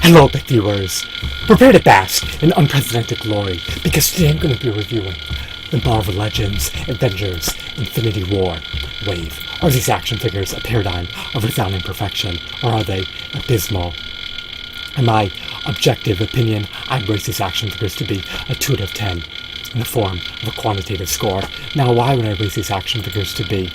Hello, big viewers. Prepare to bask in unprecedented glory, because today I'm going to be reviewing the Marvel Legends, Avengers, Infinity War wave. Are these action figures a paradigm of resounding perfection, or are they abysmal? In my objective opinion, I'd rate these action figures to be a 2 out of 10 in the form of a quantitative score. Now, why would I rate these action figures to be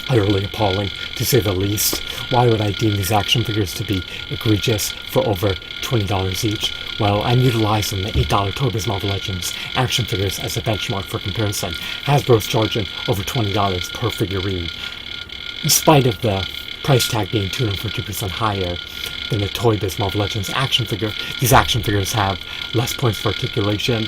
utterly appalling, to say the least? Why would I deem these action figures to be egregious for over $20 each? Well, I'm utilizing the $8 Toy Biz Marvel Legends action figures as a benchmark for comparison. Hasbro's charging over $20 per figurine. In spite of the price tag being 250% higher than the Toy Biz Marvel Legends action figure, these action figures have less points for articulation,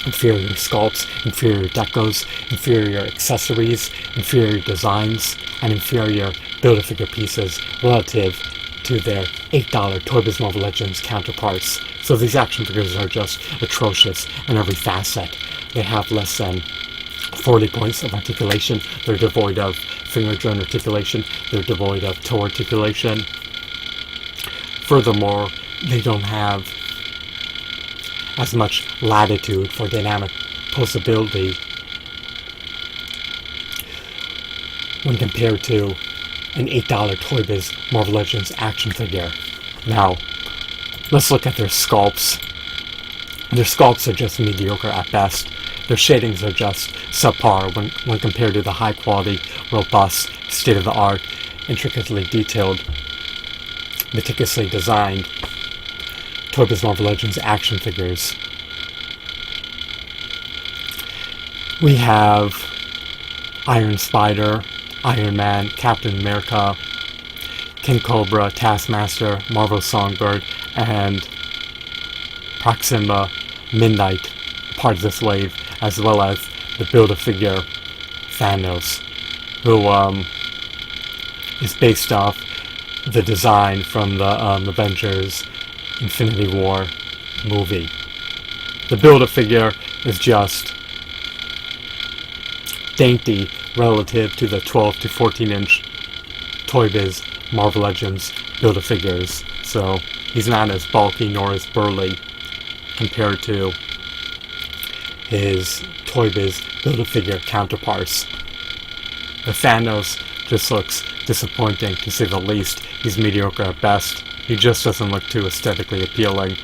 inferior sculpts, inferior decos, inferior accessories, inferior designs, and inferior Build-A-Figure pieces relative to their $8 Toy Biz Marvel Legends counterparts. So these action figures are just atrocious in every facet. They have less than 40 points of articulation. They're devoid of finger joint articulation. They're devoid of toe articulation. Furthermore, they don't have as much latitude for dynamic posability when compared to an $8 Toy Biz Marvel Legends action figure. Now, let's look at their sculpts. Their sculpts are just mediocre at best. Their shadings are just subpar when compared to the high quality, robust, state-of-the-art, intricately detailed, meticulously designed Toy Biz Marvel Legends action figures. We have Iron Spider, Iron Man, Captain America, King Cobra, Taskmaster, Marvel Songbird, and Proxima Midnight, part of this wave, as well as the Build-A-Figure Thanos, who is based off the design from the Avengers Infinity War movie. The Build-A-Figure is just dainty relative to the 12 to 14 inch Toy Biz Marvel Legends Build-A-Figures, so he's not as bulky nor as burly compared to his Toy Biz Build-A-Figure counterparts. The Thanos just looks disappointing, to say the least. He's mediocre at best. He just doesn't look too aesthetically appealing.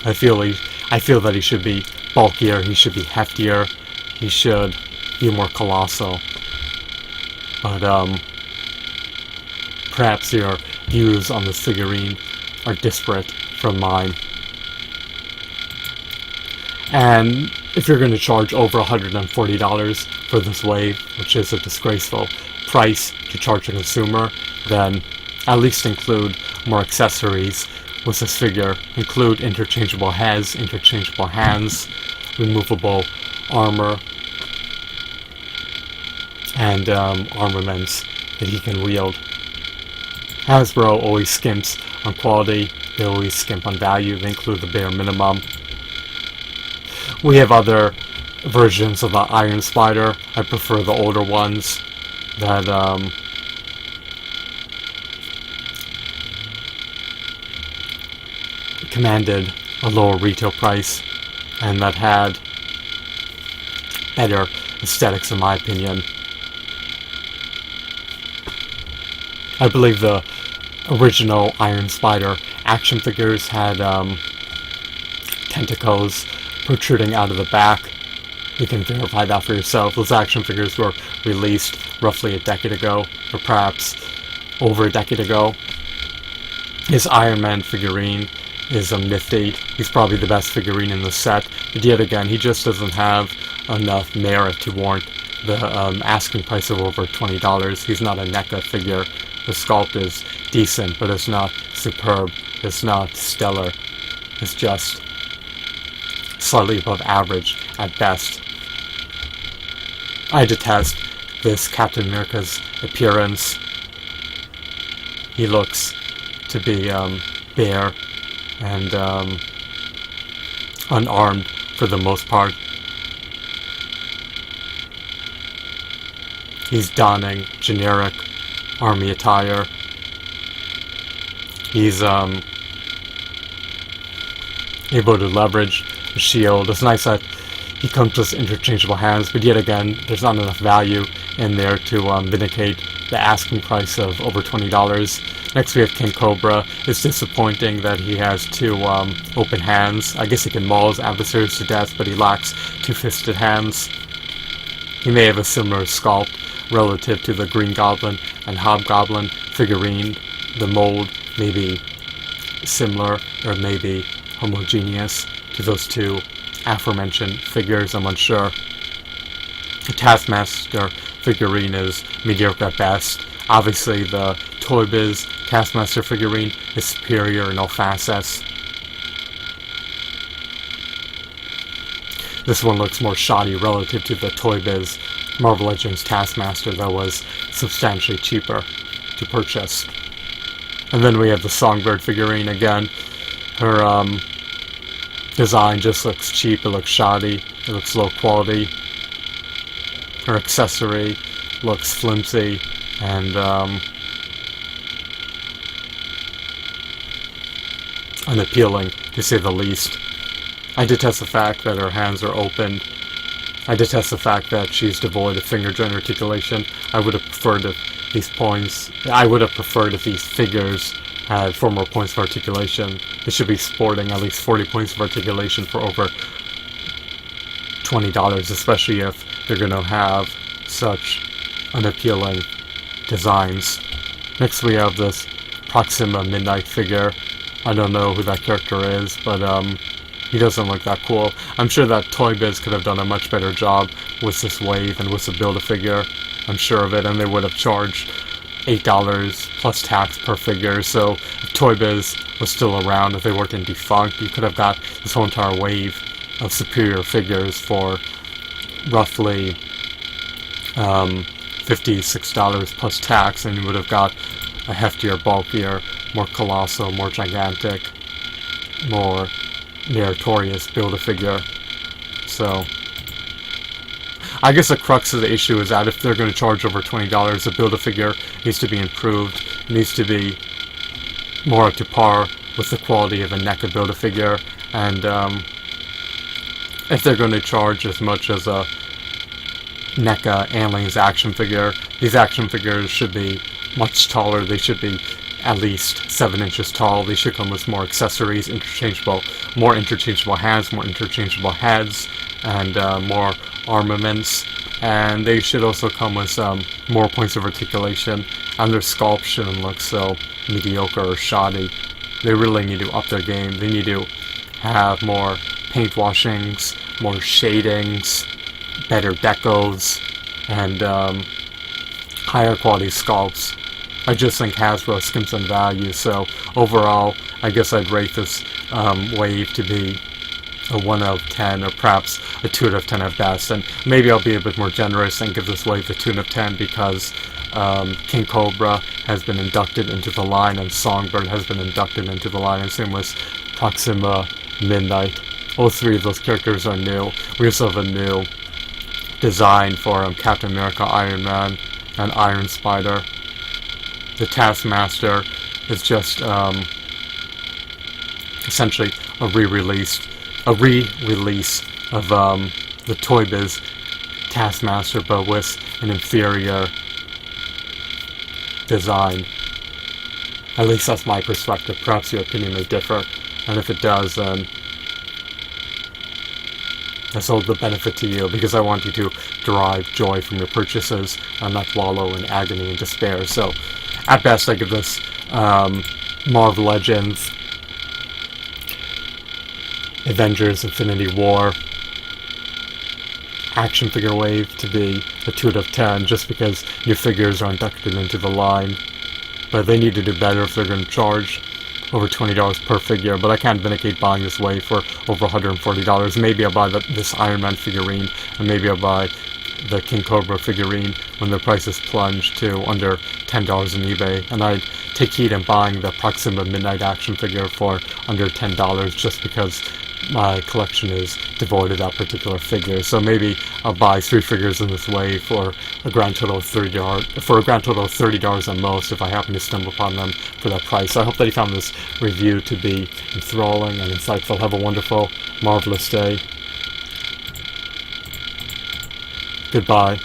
I feel that he should be bulkier, he should be heftier, he should be more colossal. But perhaps your views on this figurine are disparate from mine. And if you're going to charge over $140 for this wave, which is a disgraceful price to charge a consumer, then at least include more accessories with this figure. Include interchangeable heads, interchangeable hands, removable armor, and armaments that he can wield. Hasbro always skimps on quality, they always skimp on value, they include the bare minimum. We have other versions of the Iron Spider. I prefer the older ones that commanded a lower retail price and that had better aesthetics, in my opinion. I believe the original Iron Spider action figures had tentacles protruding out of the back. You can verify that for yourself. Those action figures were released roughly a decade ago, or perhaps over a decade ago. His Iron Man figurine is a nifty. He's probably the best figurine in the set, but yet again, he just doesn't have enough merit to warrant the asking price of over $20. He's not a NECA figure. The sculpt is decent, but it's not superb. It's not stellar. It's just slightly above average at best. I detest this Captain America's appearance. He looks to be bare and unarmed for the most part. He's donning generic army attire. He's able to leverage the shield. It's nice that he comes with interchangeable hands, but yet again, there's not enough value in there to vindicate the asking price of over $20. Next we have King Cobra. It's disappointing that he has two open hands. I guess he can maul his adversaries to death, but he lacks two-fisted hands. He may have a similar sculpt relative to the Green Goblin and Hobgoblin figurine. The mold may be similar or maybe homogeneous to those two aforementioned figures. I'm unsure. The Taskmaster figurine is mediocre at best. Obviously, the Toy Biz Taskmaster figurine is superior in all facets. This one looks more shoddy relative to the Toy Biz Marvel Legends Taskmaster that was substantially cheaper to purchase. And then we have the Songbird figurine again. Her design just looks cheap, it looks shoddy, it looks low quality. Her accessory looks flimsy and unappealing, to say the least. I detest the fact that her hands are opened. I detest the fact that she's devoid of finger joint articulation. I would have preferred if these figures had 4 more points of articulation. They should be sporting at least 40 points of articulation for over $20, especially if they're going to have such unappealing designs. Next we have this Proxima Midnight figure. I don't know who that character is, but he doesn't look that cool. I'm sure that Toy Biz could have done a much better job with this wave and with the Build-A-Figure. I'm sure of it, and they would have charged $8 plus tax per figure. So if Toy Biz was still around, if they weren't defunct, you could have got this whole entire wave of superior figures for roughly $56 plus tax, and you would have got a heftier, bulkier, more colossal, more gigantic, more meritorious Build-A-Figure. So I guess the crux of the issue is that if they're going to charge over $20, the Build-A-Figure needs to be improved. It needs to be more up to par with the quality of a NECA Build-A-Figure. And if they're going to charge as much as a NECA Anling's action figure, these action figures should be much taller. They should be at least 7 inches tall. They should come with more accessories, more interchangeable hands, more interchangeable heads, and more armaments. And they should also come with more points of articulation, and their sculpt shouldn't look so mediocre or shoddy. They really need to up their game. They need to have more paint washings, more shadings, better decos, and higher quality sculpts. I just think Hasbro skims on value, so overall, I guess I'd rate this wave to be a 1 out of 10, or perhaps a 2 out of 10 at best, and maybe I'll be a bit more generous and give this wave a 2 out of 10 because King Cobra has been inducted into the line, and Songbird has been inducted into the line, and same with Proxima Midnight. All 3 of those characters are new. We also have a new design for Captain America, Iron Man, and Iron Spider. The Taskmaster is just essentially a re-release of the Toy Biz Taskmaster, but with an inferior design. At least that's my perspective. Perhaps your opinion may differ, and if it does, then that's all the benefit to you, because I want you to derive joy from your purchases and not wallow in agony and despair. So at best, I give this Marvel Legends Avengers Infinity War action figure wave to be a 2 out of 10, just because new figures are inducted into the line. But they need to do better if they're going to charge over $20 per figure. But I can't vindicate buying this wave for over $140. Maybe I'll buy this Iron Man figurine, and maybe I'll buy the King Cobra figurine when the prices plunge to under $10 on eBay, and I'd take heed in buying the Proxima Midnight action figure for under $10, just because my collection is devoid of that particular figure. So maybe I'll buy 3 figures in this way for a grand total of $30 at most if I happen to stumble upon them for that price. So I hope that you found this review to be enthralling and insightful. Have a wonderful, marvelous day. Goodbye.